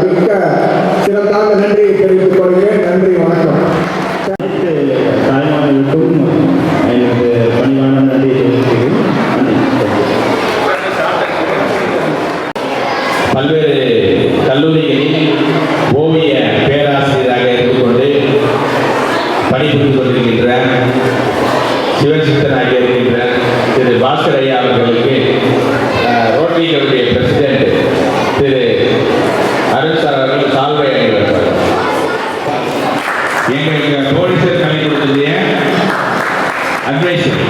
மிக்க சிறந்தாங்க நன்றியை தெரிவித்துக் கொள்கிறேன். நன்றி, வணக்கம். தாய்மார்களுக்கும் எனக்கு பணிவான நன்றியை தெரிவிக்கிறேன். பல்வேறு கல்லூரிகளில் ஓவிய பேராசிரியராக இருந்து கொண்டு பணிபுரிந்து கொண்டிருக்கின்ற சிவசித்தனாக இருக்கின்ற திரு பாஸ்கர் ஐயா அவர்களுக்கு ரோட்டரிகளுடைய பிரசிடென்ட் திரு அருண் சார் அவர்கள் சால்வை அணிவார்கள். எங்களுக்கு போலீசர் கலை கொடுத்தது அட்வைசர்.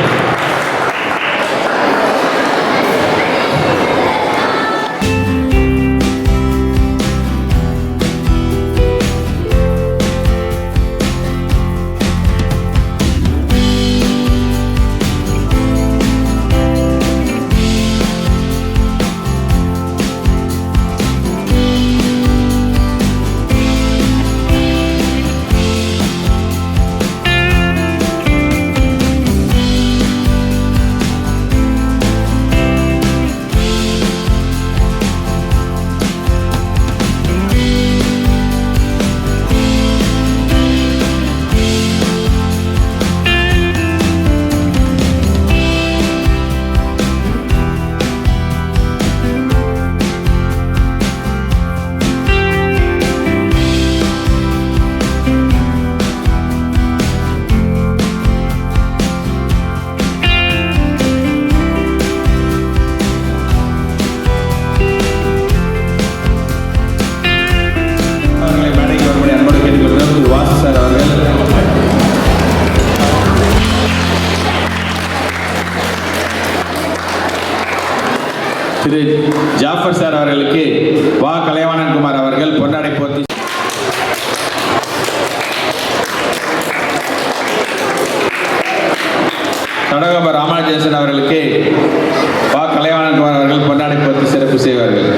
திரு ஜாஃபர் சார் அவர்களுக்கு வா கலைவாணன் குமார் அவர்கள் பொன்னாடை போர்த்தி தடகோப ராமானுஜேசன் அவர்களுக்கு வா கலைவாணன் குமார் அவர்கள் பொன்னாடை போர்த்தி சிறப்பு செய்வார்கள்.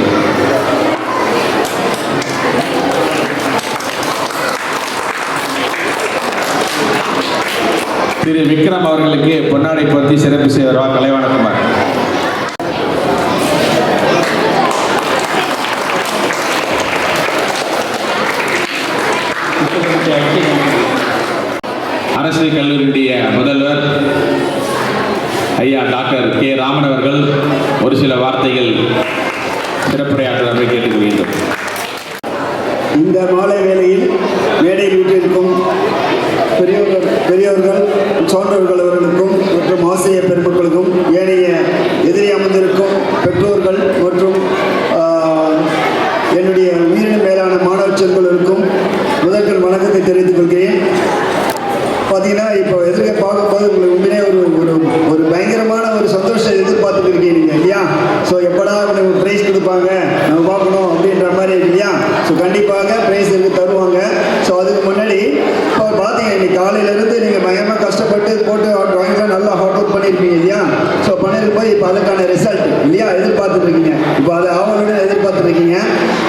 திரு விக்ரம் அவர்களுக்கு பொன்னாடை போர்த்தி சிறப்பு செய்வார் வா கலைவாணன் குமார். அரசு கல்லூரியுடைய முதல்வர் ஐயா டாக்டர் கே ராமன் அவர்கள் ஒரு சில வார்த்தைகள் சிறப்புரையாற்றுவதை கேட்டுக்க வேண்டும். இந்த மாலை வேளையில் மேடையில் வீட்டிற்கும் பெரியவர்கள் சான்றோர்கள் அவர்களுக்கும் மற்றும் ஆசிரியர் பெருமக்களுக்கும் ஏனைய எதிரே அமர்ந்திருக்கும் பெற்றோர்கள் மற்றும் என்னுடைய உயிரினும் மேலான மாணவ செல்வர்களுக்கும் முதற்கண் வணக்கத்தை தெரிவித்துக் கொள்கிறேன். பார்த்தீங்கன்னா இப்போ எதிர்க்க பார்க்கும்போது உங்களுக்கு உண்மையிலே ஒரு பயங்கரமான ஒரு சந்தோஷம் எதிர்பார்த்துட்டு இருக்கீங்க இல்லையா? ஸோ எப்படா உங்களுக்கு ப்ரைஸ் கொடுப்பாங்க நம்ம பார்க்கணும் அப்படின்ற மாதிரி இருக்கு இல்லையா? ஸோ கண்டிப்பாக ப்ரைஸ் தருவாங்க. ஸோ அதுக்கு முன்னாடி இப்போ பார்த்தீங்க இன்னைக்கு காலையிலேருந்து நீங்கள் பயங்கரமாக கஷ்டப்பட்டு போட்டு ட்ராயிங்லாம் நல்லா ஹார்ட் ஒர்க் பண்ணியிருப்பீங்க இல்லையா? ஸோ பண்ணியிருக்கும் இப்போ அதுக்கான ரிசல்ட் இல்லையா எதிர்பார்த்துட்டு இருக்கீங்க. இப்போ அதை ஆவலோட எதிர்பார்த்துட்டு இருக்கீங்க.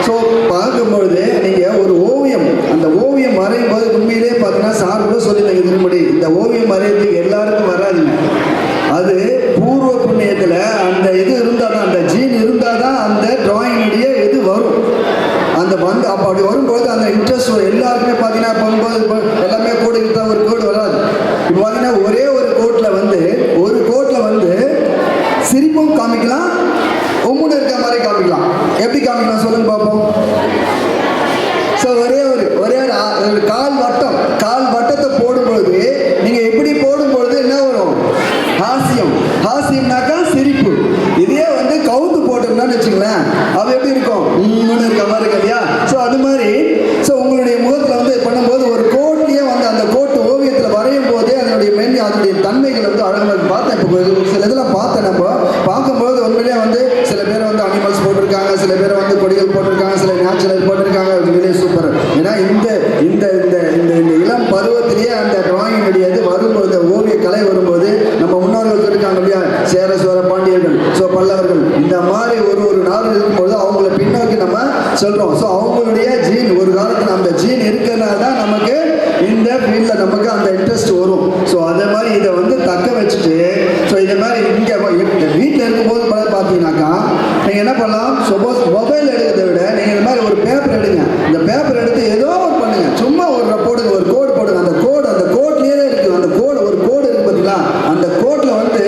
ஸோ பார்க்கும்பொழுது நீங்கள் ஒரு ஓவியம், அந்த ஓவியம் வரையும் போது உண்மையிலே பார்த்தீங்கன்னா சார் கூட சொல்லியிருந்தீங்க திரும்படி, இந்த ஓவியம் வரையறதுக்கு எல்லாருக்கும் வராதுங்க. அது பூர்வ புண்ணியத்தில் அந்த இது இருந்தால் தான், அந்த ஜீன் இருந்தால் தான் அந்த டிராயிங்குடைய இது வரும். அந்த வந்து அப்போ அப்படி வரும்போது அந்த இன்ட்ரெஸ்ட் வரும் எல்லாருக்குமே. பார்த்தீங்கன்னா போகும்போது இப்போ எல்லாமே கோடு இருந்தால் ஒரு கோடு வராது. இப்போ பார்த்தீங்கன்னா ஒரே ஒரு கோட்டில் வந்து சிரிப்பும் காமிக்கலாம், ஒம்முன்னு இருக்க மாதிரி காமிக்கலாம். எப்படி காமிக்கலாம் சொல்லுங்க பார்ப்போம். ஸோ ஒரே ஒரு கால் வட்டத்தை போடும்பொழுது நீங்கள் எப்படி போடும்பொழுது என்ன வரும்? ஹாஸ்யம்னாக்கா சிரிப்பு. இதே வந்து கவுத்து போட்டோம்னான்னு வச்சுங்களேன், அது எப்படி இருக்கும்? இருக்க மாதிரி இருக்கு இல்லையா? ஸோ அது மாதிரி ஸோ உங்களுடைய முகத்தில் வந்து பண்ணும்போது ஒரு கோட்லேயே வந்து அந்த கோட்டு ஓவியத்தில் வரையும் போதே அதனுடைய தன்மைகள் வந்து அழகாக பார்த்தேன். இப்போ சில இதெல்லாம் பார்த்தேன். நம்ம பார்க்கும்போது உண்மையிலேயே வந்து சில பேர் வந்து அனிமல்ஸ் போட்டிருக்காங்க, சில பேர் வந்து கொடிகள் போட்டிருக்காங்க, சில நேச்சுரல் போட்டிருக்காங்க. உண்மையிலேயே சூப்பர். ஏன்னா இந்த இந்த இந்த இந்த இளம் பருவத்திலேயே அந்த டிராயிங்குடைய இது வரும்போது, ஓவிய கலை வரும்போது நம்ம முன்னோர்கள் இருக்காங்க இல்லையா, சேர சோழ பாண்டியர்கள், ஸோ பல்லவர்கள், இந்த மாதிரி ஒரு நாடு இருக்கும்போது அவங்கள பின்னோக்கி நம்ம சொல்கிறோம். ஸோ அவங்களுடைய ஜீன் ஒரு காலத்தில் அந்த ஜீன் இருக்கிறதுனால தான் நமக்கு இந்த ஃபீல்டில் நமக்கு அந்த இன்ட்ரெஸ்ட் வரும். ஸோ அதே மாதிரி இதை வந்து தக்க வச்சுட்டு ஸோ இதை மாதிரி இங்கே வீட்டில் வீட்டில் இருக்கும்போது பார்த்தீங்கன்னாக்கா நீங்கள் என்ன பண்ணலாம், சப்போஸ் மொபைல் எடுக்கிறத விட நீங்கள் இந்த மாதிரி ஒரு பேப்பர் எடுங்க. இந்த பேப்பர் எடுத்து ஏதோ ஒரு பண்ணுங்கள், சும்மா ஒரு போடுங்க, ஒரு கோடு போடுங்க. அந்த கோட்லேயே தான் இருக்குது. அந்த ஒரு கோடு இருக்குது பார்த்தீங்களா, அந்த கோட்டில் வந்து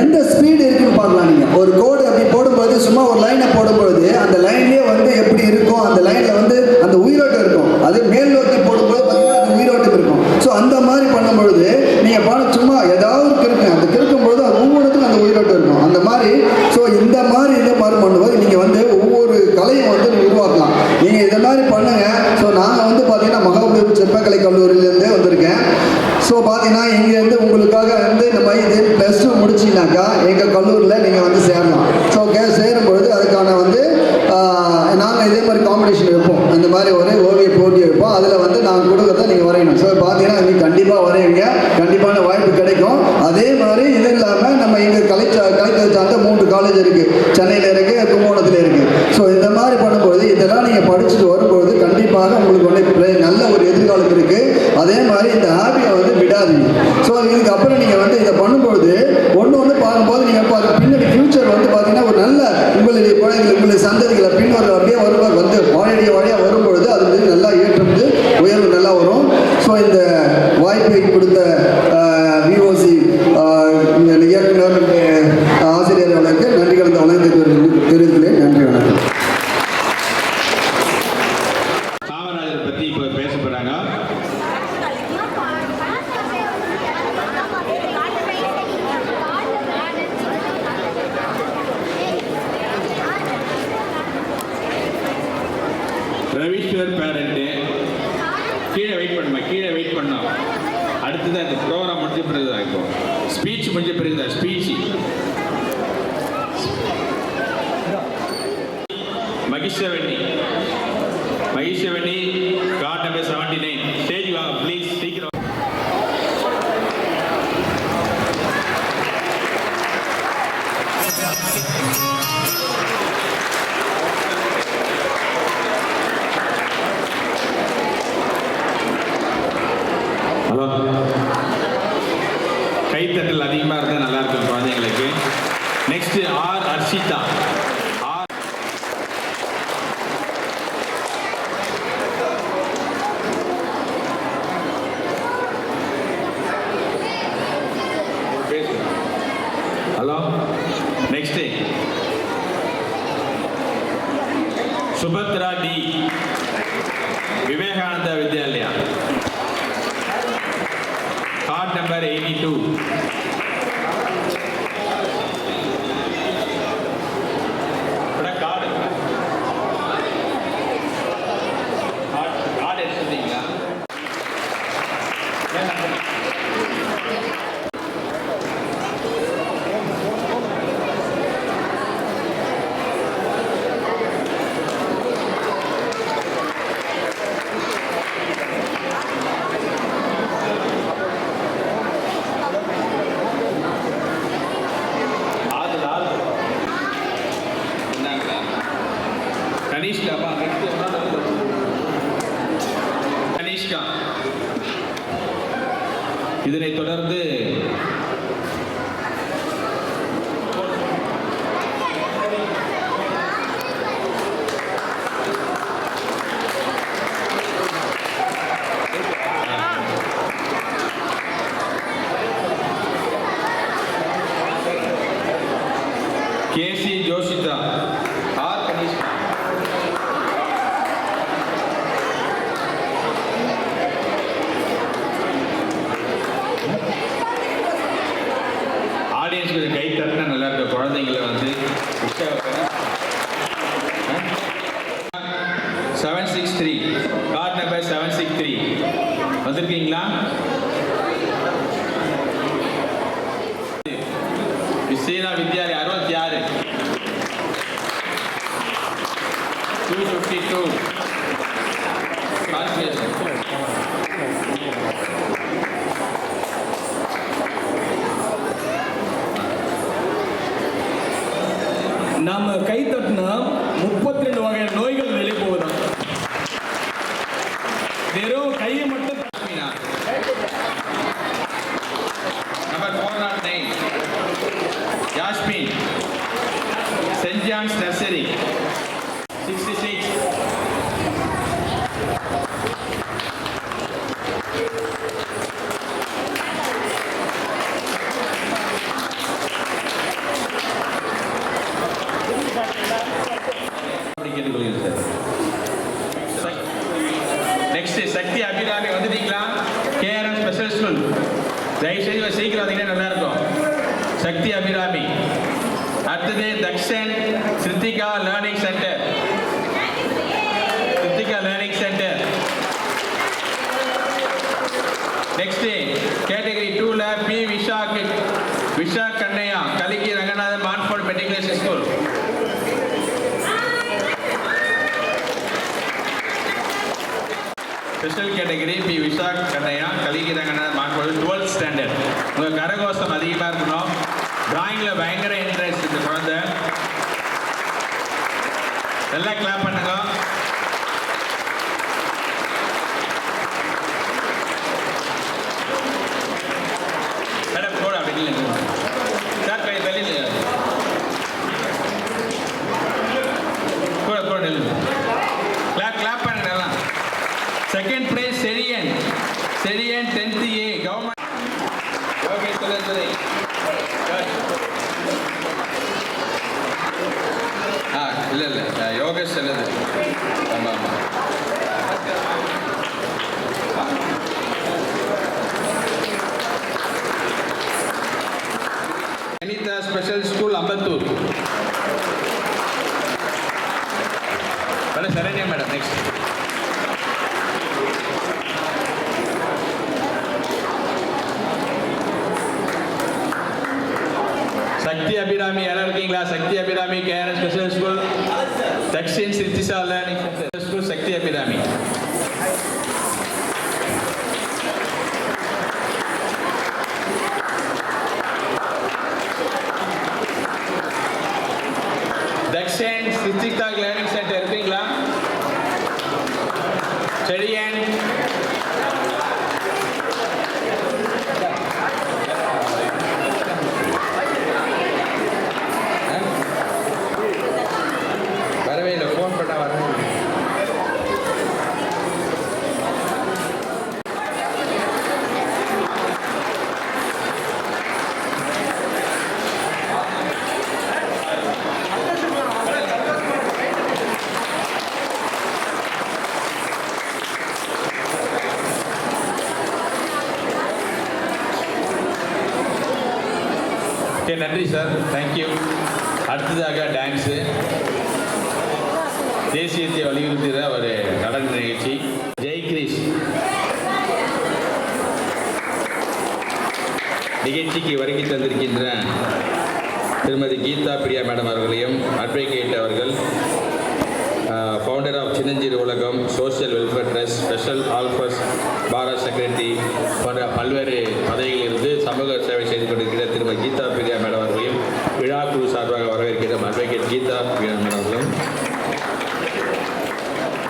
எந்த ஸ்பீடு இருக்குன்னு பார்க்கலாம். நீங்கள் ஒரு கோடு அப்படி போடும்போது சும்மா ஒரு லைனை போடும்பொழுது அந்த லைன்லேயே வந்து எப்படி இருக்கும், அந்த லைனில் வந்து அந்த உயிரோட்டம் இருக்கும். அது மேல் நோக்கி போடும்போது பார்த்தீங்கன்னா அந்த உயிரோட்டம் இருக்கும். ஸோ அந்த மாதிரி பண்ணும்பொழுது நீங்கள் சும்மா ஏதாவது கிறுக்குங்க, அந்த கிறுக்கும்போது அது ஒவ்வொருத்துக்கும் அந்த உயிரோட்டம் இருக்கும். அந்த மாதிரி ஸோ இந்த மாதிரி பண்ணும்போது நீங்கள் வந்து ஒவ்வொரு கலையும் வந்து உருவாக்கலாம். நீங்கள் இதை மாதிரி பண்ணுங்கள். ஸோ நாங்கள் வந்து பார்த்தீங்கன்னா மகாபலிபுரம் சிற்பக்கலை கல்லூரியிலேருந்தே வந்திருக்கேன். ஸோ பார்த்தீங்கன்னா இங்கேருந்து உங்களுக்காக வந்து இந்த மாதிரி இது +2 முடிச்சிங்கனாக்கா எங்கள் கல்லூரியில் நீங்கள் வந்து சேரலாம். ஸோ சேரும்பொழுது அதுக்கான வந்து நாங்கள் இதே மாதிரி காம்படிஷன் வைப்போம். அந்த மாதிரி ஒரு ஓவிய போட்டி வைப்போம். அதில் வந்து நாங்கள் கொடுக்குறத நீங்கள் வரையணும். ஸோ பார்த்தீங்கன்னா நீங்கள் கண்டிப்பாக வரைவீங்க, கண்டிப்பான வாய்ப்பு கிடைக்கும். அதே மாதிரி இது இல்லாமல் நம்ம இங்கே கலைத்துறை சார்ந்த 3 காலேஜ் இருக்குது. சென்னையில் இருக்குது, கும்பகோணத்தில் இருக்குது. ஸோ இந்த மாதிரி பண்ணும்போது இதெல்லாம் நீங்கள் படிச்சுட்டு வரும்போது கண்டிப்பாக உங்களுக்கு வந்து நல்ல ஒரு எதிர்காலம் இருக்குது. அதே மாதிரி இந்த ஹாபியை வந்து விடாதீங்க. ஸோ இதுக்கப்புறம் நீங்கள் வந்து இதை பண்ணும்பொழுது ஒன்று பார்க்கும்போது நீங்கள் பின்னாடி ஃபியூச்சர் வந்து பார்த்தீங்கன்னா ஒரு நல்ல உங்களுடைய குழந்தைகள், உங்களுடைய சந்ததிகளை பின்வரும் அப்படியே வருவாங்க வந்து வாழையாக வரும்பொழுது அது வந்து நல்லா ஏற்றம் உயர்வு நல்லா வரும். ஸோ இந்த வாய்ப்பை கொடுத்த விஓசி இயக்குனர் ஆசிரியர்களுக்கு நன்றி கலந்த வணக்கத்தை தெரிவித்துள்ளேன். நன்றி, வணக்கம். காமராஜரை பற்றி இப்போ பேச போகிறாங்க. ரவிஸ்வர் பேரண்ட்டு கீழே வெயிட் பண்ணோம். அடுத்தது அந்த ப்ரோக்ராம் முடிஞ்ச பிறகு தான், இப்போ ஸ்பீச் முடிஞ்ச பிறகு தான் speech. Mahishavani card number 79 stage வாங்க ப்ளீஸ், சீக்கிரம். ஹலோ, கைத்தட்டல் அதிகமாக இருந்தால் நல்லா இருக்கும் குழந்தைங்களுக்கு. Next R Arshitha. Hello, next Subhadra D, Vivekananda Vidyalaya, card number 82. Card எடுத்துட்டீங்களா? கனிஷ்கா. இதனைத் தொடர்ந்து KC Joshitha. R Kanishka. Audience கொஞ்சம் கை தட்டினா நல்லா இருக்க, குழந்தைங்களை வந்து 763 கார்டு நம்பர் 763 வந்திருக்கீங்களா? விசேனா வித்யாலயா 66 252 நாம கை தட்டினா 32 வகையான நோய்கள் வெளியே போகுதான். வெறும் கையை மட்டும் தட்டினா. நம்பர் 409 யாஸ்மின். சக்தி அபிராமி வந்துட்டீங்களா? கேஆர்எம் ஸ்பெஷல் ஸ்கூல் தயவுசெய்து சீக்கிரம் வந்தீங்கன்னா நல்லா இருக்கும். சக்தி அபிராமி. அடுத்தது Dakshan Siddhika learning centre. Siddhika learning centre. Next category 2ல B Visha Kannaiya Kaliki Ranganathan Montfort matriculation school. Special category B Visha Kannaiya Kaliki Ranganathan Montfort 12th standard. உங்க கரகோஷம் அதிகமாக இருக்கணும். டிராயிங்ல பயங்கர இன்ட்ரெஸ்ட் இந்த குழந்தை. நல்லா கிளாப் பண்ணுங்க. மேடம் போட அப்படி இல்லை சார் கை வெளியில் கூட கூட நில்லு. கிளாப் பண்ணுங்க நல்லா. Second prize Cherian 10th A government. Okay சொல்லுங்க. இல்லை யோகேஷ் சொல்லுது. ஆமாம் ஆமாம். Anitha special school Ambattur. Madam Saranya madam next. Sakthi Abirami யாரா இருக்கீங்களா? Sakthi Abirami KRS special school Dakshin Siddhisa learning centre school Sakthi Abirami. Dakshan Siddhika learning centre இருக்கீங்களா? செடியன் வரவே இல்லை. ஃபோன் பண்ண வரவே இல்லை. நன்றி சார், தேங்க்யூ. அடுத்ததாக டான்ஸு தேசியத்தை வலியுறுத்துகிற ஒரு நடன நிகழ்ச்சி. ஜெய்கிரீஷ் நிகழ்ச்சிக்கு வருகை தந்திருக்கின்ற திருமதி கீதா பிரியா மேடம் அவர்களையும், அட்வொகேட் அவர்கள், founder of Chinnanchiru Ulagam social welfare trust, special Olympics Bharat secretary போன்ற பல்வேறு பதவிகளிலிருந்து சமூக சேவை செய்து கொண்டிருக்கிற திருமதி கீதா பிரியா மேடம் அவர்களையும் விழா குழு சார்பாக வரவேற்கிற அட்வொகேட் கீதா பிரியா மேடம் அவர்களும்.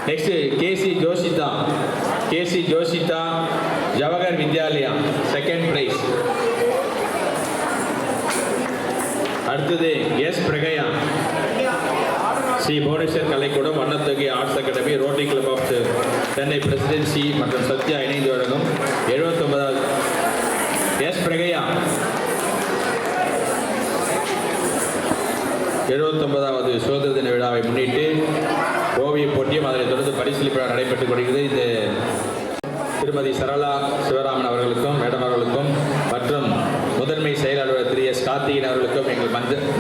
Next KC Joshitha Jawahar Vidyalaya second prize. அடுத்தது S Pragaiya Sri Bhuvaneswar Kalaikoodam Vannathogai arts academy rotary club of Chennai presidency மற்றும் சத்யா இணைந்து வழங்கும் 79வது எஸ் பிரகையா 79வது சுதந்திர தின விழாவை முன்னிட்டு ஓவிய போட்டியும் அதனைத் தொடர்ந்து பரிசீலிப்பு விழா நடைபெற்றுக் கொண்டிருக்கிறது. இது திருமதி சரளா சிவராமன் அவர்களுக்கும் மேடம் அவர்களுக்கும் மற்றும் முதன்மை செயலாளர் திரு எஸ் கார்த்திகன் அவர்களுக்கும் எங்கள்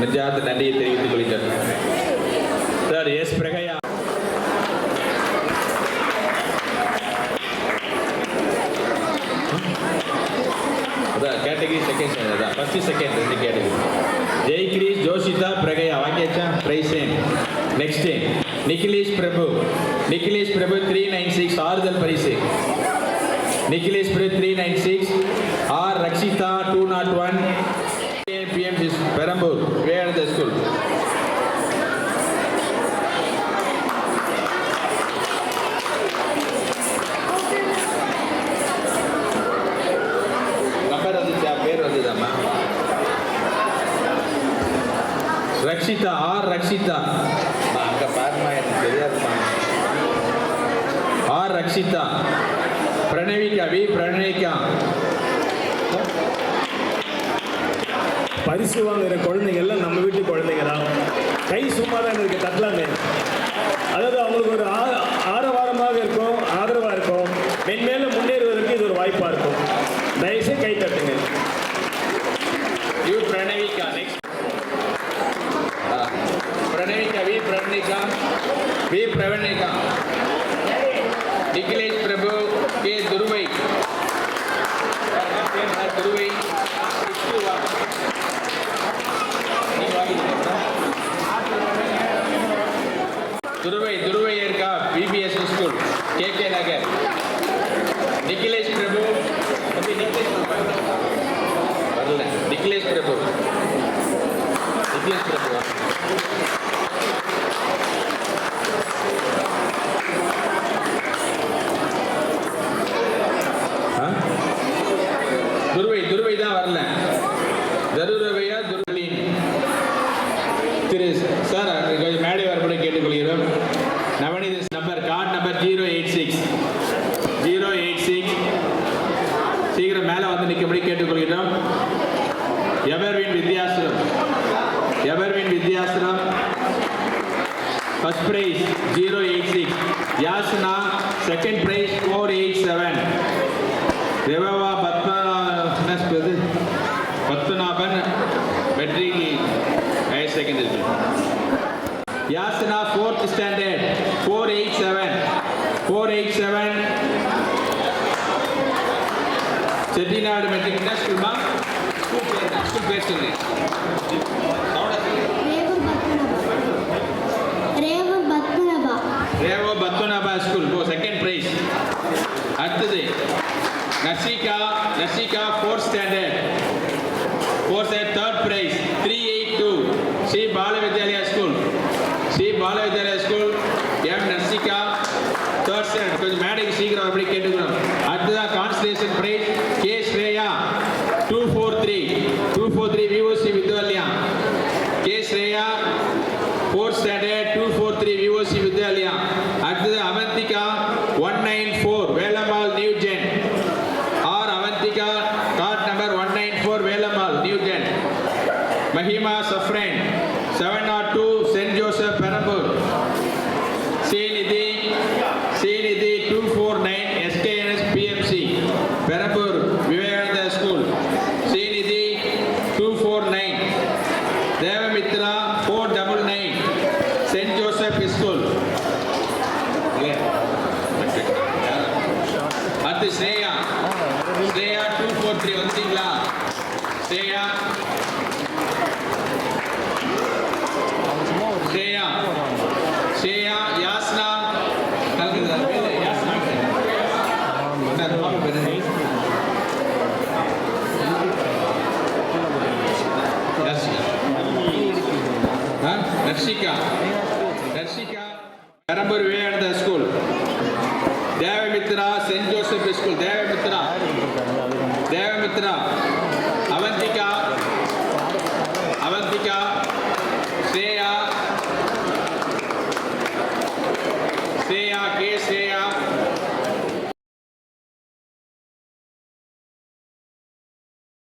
நெஞ்சார்ந்த நன்றியை தெரிவித்துக் கொள்கிறேன். சார் எஸ் பிரகையா அதான் கேட்டகரி செகண்ட் ஸ்டாண்டர்ட் தான், first second 2 category. Jaikrish Joshitha Pragaiya வாங்கியாச்சா பிரைஸ். நெக்ஸ்ட் நிகிலேஷ் பிரபு 396 ஆறுதல் பரிசு. Nikhilesh Prabhu 396. R Rakshitha 201 PMC Perambur Vivekananda school. Number வந்துச்சா? பேர் வந்துதாம்மா? ரக்ஷிதா ஆர் ரக்ஷிதா அங்க பாருமா, எனக்கு தெரியாதுமா. ஆர் ரக்ஷிதா. பிரணவிகா பரிசு வாங்குகிற குழந்தைங்க எல்லாம் நம்ம வீட்டு குழந்தைங்க தான். கை சும்மா தான் இருக்கு தட்டலாமே. அதாவது அவங்களுக்கு ஒரு ஆரவாரமாக இருக்கும், ஆதரவாக இருக்கும். மென்மை வாய்ப்பாக இருக்கும். தயவுசெய்து கை தட்டுங்க. U Pranavika next. Pranavika V Pranavika V Pravanika. Nikhilesh Prabhu K துருவை துருவை துருவை துருவை இருக்கா PBS school KK Nagar. Nikhilesh Prabhu வரல. நிகிலேஷ் பிரபு நிகிலேஷ் பிரபு துருவை துருவை தான் வரல. தருரவையா துருளின் திரு சார் கொஞ்சம் மேடை வரப்பட கேட்டுக்கொள்கிறோம். நவநீத நம்பர் கார்டு நம்பர் 086 சீக்கிரம் மேலே வந்து நிற்கும்படி கேட்டுக்கொள்கிறோம். Everwin Vidyashram first prize 086. Yasana second prize 487. தேவவா Padmanabhan matric higher secondary school. Yasana 4th standard 487. Chettinad matric என்ன ஸ்கூல்மா? ஸ்கூல் பேர் சொல்லு. ரேவோ பத்மநாபா ஸ்கூல் செகண்ட் பிரைஸ். அடுத்தது Narsika 4th standard third prize 382. Sri Bala Vidyalaya school M Narsika third standard. கொஞ்சம் மேடைக்கு சீக்கிரம் அப்படி கேட்டுக்கிறோம். அடுத்ததான் constellation prize K Shreya 243 VOC Vidyalaya. K Shreya 4th standard 243 VOC Vidyalaya. அடுத்தது Avanthika 194 Velammal new gen. Avanthika card number 194 Velammal new gen. Mahima சஃப்ரேன் 702 saint Joseph Perambur. Srinidhi 249 SKNS PMC Perambur Vivekananda school. Srinidhi 249. Devamitra 499 saint Joseph school. அடுத்து ஸ்ரேயா 243 வந்துட்டீங்களா? Shreya Yasna Narsika Perambur Vivekananda school. Devamitra saint Joseph school. தேவமித்ரா